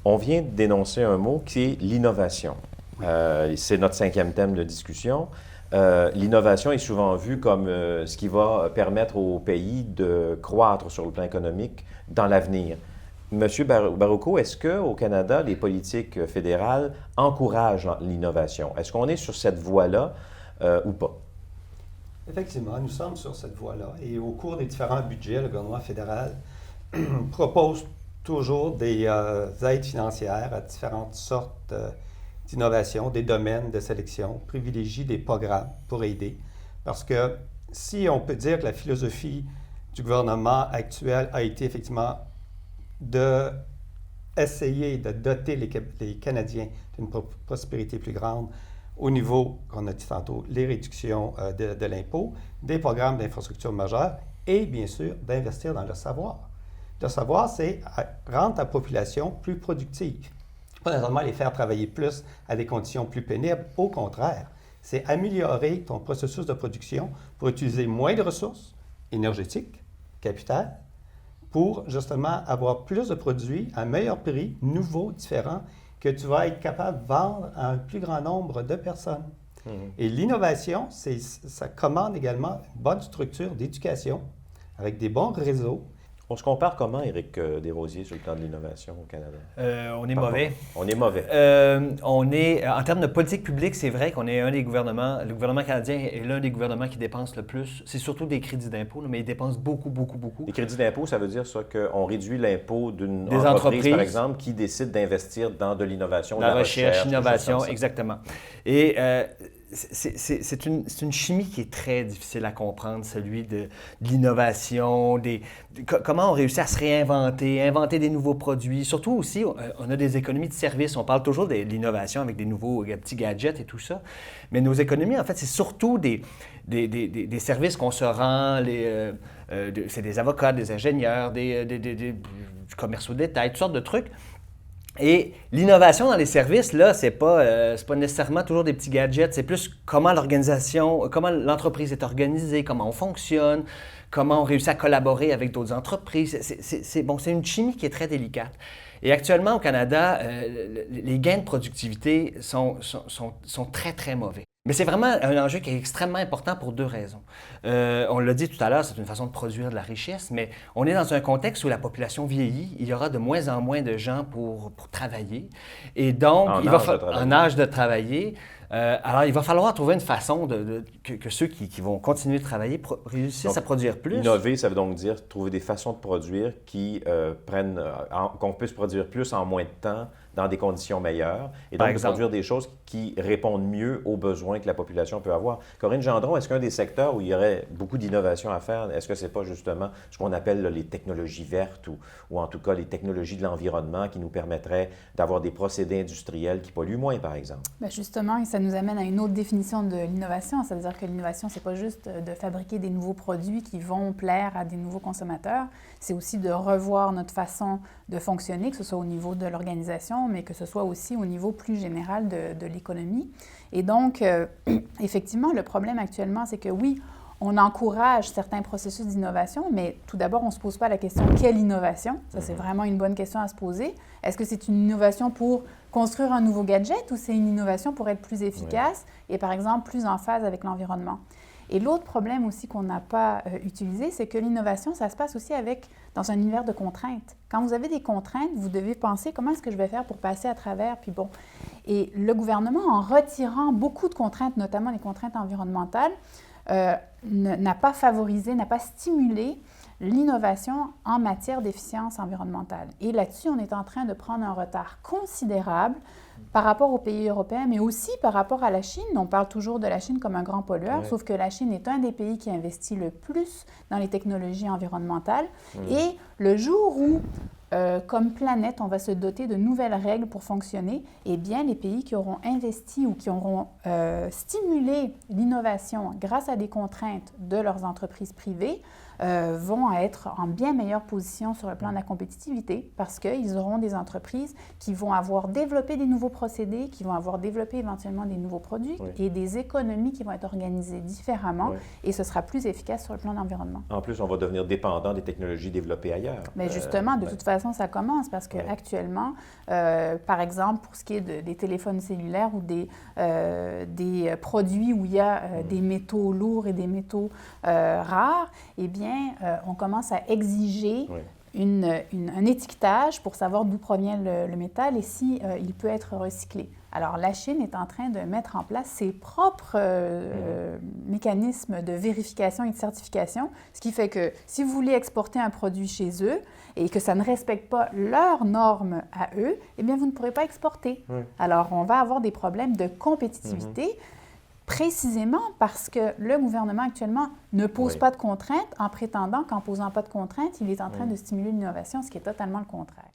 On vient de dénoncer un mot qui est l'innovation. Oui. C'est notre 5e thème de discussion. L'innovation est souvent vue comme ce qui va permettre au pays de croître sur le plan économique dans l'avenir. Monsieur Baruco, est-ce qu'au Canada, les politiques fédérales encouragent l'innovation? Est-ce qu'on est sur cette voie-là ou pas? Effectivement, nous sommes sur cette voie-là. Et au cours des différents budgets, le gouvernement fédéral propose toujours des aides financières à différentes sortes d'innovations, des domaines de sélection, privilégie des programmes pour aider. Parce que si on peut dire que la philosophie du gouvernement actuel a été effectivement d'essayer de doter les Canadiens d'une prospérité plus grande au niveau, qu'on a dit tantôt, les réductions de l'impôt, des programmes d'infrastructure majeures et bien sûr d'investir dans le savoir. Le savoir, c'est rendre ta population plus productive. Pas nécessairement les faire travailler plus à des conditions plus pénibles. Au contraire, c'est améliorer ton processus de production pour utiliser moins de ressources énergétiques, capital, pour justement avoir plus de produits à meilleur prix, nouveaux, différents, que tu vas être capable de vendre à un plus grand nombre de personnes. Et l'innovation, ça commande également une bonne structure d'éducation avec des bons réseaux. On se compare comment, Éric Desrosiers, sur le plan de l'innovation au Canada? On est mauvais. On est mauvais. En termes de politique publique, c'est vrai qu'on est un des gouvernements, le gouvernement canadien est l'un des gouvernements qui dépense le plus. C'est surtout des crédits d'impôt, mais il dépense beaucoup, beaucoup, beaucoup. Les crédits d'impôt, ça veut dire ça qu'on réduit l'impôt d'une entreprise, par exemple, qui décide d'investir dans de l'innovation, la recherche, innovation, exactement. Et c'est une chimie qui est très difficile à comprendre, celui de l'innovation, comment on réussit à se réinventer, inventer des nouveaux produits. Surtout aussi, on a des économies de services. On parle toujours de l'innovation avec des nouveaux petits gadgets et tout ça. Mais nos économies, en fait, c'est surtout des services qu'on se rend, c'est des avocats, des ingénieurs, du commerce au détail, toutes sortes de trucs. Et l'innovation dans les services, là, c'est pas nécessairement toujours des petits gadgets, c'est plus comment l'entreprise est organisée, comment on fonctionne, comment on réussit à collaborer avec d'autres entreprises. C'est une chimie qui est très délicate. Et actuellement, au Canada, les gains de productivité sont très, très mauvais. Mais c'est vraiment un enjeu qui est extrêmement important pour 2 raisons. On l'a dit tout à l'heure, c'est une façon de produire de la richesse, mais on est dans un contexte où la population vieillit. Il y aura de moins en moins de gens pour travailler. Et donc, en âge de travailler. Alors, il va falloir trouver une façon que ceux qui vont continuer de travailler réussissent à produire plus. Innover, ça veut donc dire trouver des façons de produire qu'on puisse produire plus en moins de temps, dans des conditions meilleures, et donc de produire des choses qui répondent mieux aux besoins que la population peut avoir. Corinne Gendron, est-ce qu'un des secteurs où il y aurait beaucoup d'innovation à faire, est-ce que ce n'est pas justement ce qu'on appelle les technologies vertes ou en tout cas les technologies de l'environnement qui nous permettraient d'avoir des procédés industriels qui polluent moins, par exemple? Bien justement, ça nous amène à une autre définition de l'innovation. Ça veut dire que l'innovation, ce n'est pas juste de fabriquer des nouveaux produits qui vont plaire à des nouveaux consommateurs, c'est aussi de revoir notre façon de fonctionner, que ce soit au niveau de l'organisation, mais que ce soit aussi au niveau plus général de l'économie. Et donc, effectivement, le problème actuellement, c'est que oui, on encourage certains processus d'innovation, mais tout d'abord, on ne se pose pas la question « quelle innovation ?» Ça, c'est vraiment une bonne question à se poser. Est-ce que c'est une innovation pour construire un nouveau gadget ou c'est une innovation pour être plus efficace et, par exemple, plus en phase avec l'environnement? Et l'autre problème aussi qu'on n'a pas utilisé, c'est que l'innovation, ça se passe aussi dans un univers de contraintes. Quand vous avez des contraintes, vous devez penser comment est-ce que je vais faire pour passer à travers, puis bon. Et le gouvernement, en retirant beaucoup de contraintes, notamment les contraintes environnementales, n'a pas favorisé, n'a pas stimulé l'innovation en matière d'efficience environnementale. Et là-dessus, on est en train de prendre un retard considérable par rapport aux pays européens, mais aussi par rapport à la Chine. On parle toujours de la Chine comme un grand pollueur, sauf que la Chine est un des pays qui investit le plus dans les technologies environnementales. Et le jour où, comme planète, on va se doter de nouvelles règles pour fonctionner, eh bien, les pays qui auront investi ou qui auront stimulé l'innovation grâce à des contraintes de leurs entreprises privées vont être en bien meilleure position sur le plan de la compétitivité parce qu'ils auront des entreprises qui vont avoir développé des nouveaux procédés, qui vont avoir développé éventuellement des nouveaux produits et des économies qui vont être organisées différemment et ce sera plus efficace sur le plan de l'environnement. En plus, on va devenir dépendant des technologies développées ailleurs. Mais justement, de toute façon, ça commence parce qu'actuellement, par exemple, pour ce qui est des téléphones cellulaires ou des produits où il y a des métaux lourds et des métaux rares, eh bien, on commence à exiger un étiquetage pour savoir d'où provient le métal et si il peut être recyclé. Alors, la Chine est en train de mettre en place ses propres mécanismes de vérification et de certification, ce qui fait que si vous voulez exporter un produit chez eux et que ça ne respecte pas leurs normes à eux, eh bien, vous ne pourrez pas exporter. Alors, on va avoir des problèmes de compétitivité précisément parce que le gouvernement actuellement ne pose pas de contraintes en prétendant qu'en posant pas de contraintes, il est en train de stimuler l'innovation, ce qui est totalement le contraire.